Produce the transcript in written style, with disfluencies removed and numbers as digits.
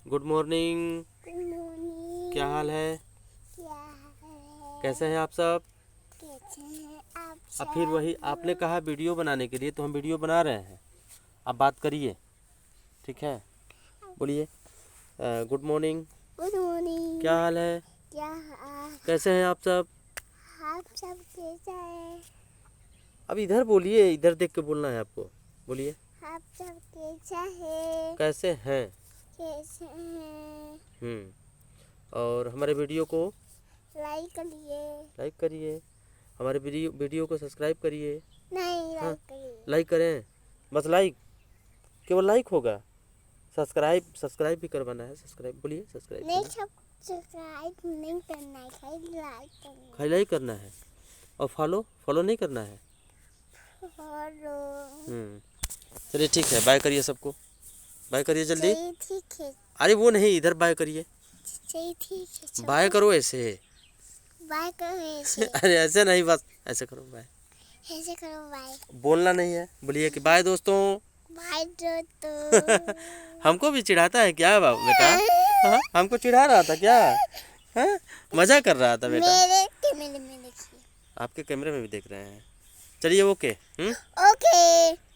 Good morning. Good morning. क्या हाल है? क्या है? कैसे हैं आप सब? कैसे हैं आप अब फिर वही सब? आपने कहा वीडियो बनाने के लिए, तो हम वीडियो बना रहे हैं। आप बात करिए, ठीक है? बोलिए। Good morning. Good morning. क्या हाल है? क्या हाल? कैसे हैं आप सब? आप सब कैसे हैं? अब इधर बोलिए, इधर देख के बोलना है आपको। बोलिए। आप सब कैसे हैं? कैसे हैं? कैसे हैं? और हमारे वीडियो को लाइक करिए। करिए। हमारे वीडियो को सब्सक्राइब करिए। नहीं, हाँ, लाइक करिए। लाइक करें। बस लाइक, केवल लाइक होगा। सब्सक्राइब भी करवाना है। सब्सक्राइब बोलिए, सब्सक्राइब नहीं, करिए। सब सब्सक्राइब नहीं करना है, खाली लाइक करना खाली लाइक करना है। और फॉलो नहीं करना है। है। फॉलो। चलिए ठीक है, बाय करिए सबको। बाय करिए जल्दी। सही ठीक है। अरे वो नहीं, इधर बाय करिए। सही ठीक है। बाय करो ऐसे। बाय करो ऐसे। अरे ऐसे नहीं, बस ऐसे करो बाय। ऐसे करो बाय। बोलना नहीं है, बोलिए कि बाय दोस्तों। बाय दोस्तों। हमको भी चिढ़ाता है क्या बाबू बेटा? हाँ, हमको चिढ़ा रहा था क्या? हाँ, मजा कर रहा था बेटा। मेरे कैमरे में देखिए। आपके कैमरे में भी देख रहे हैं। चलिए ओके। ओके।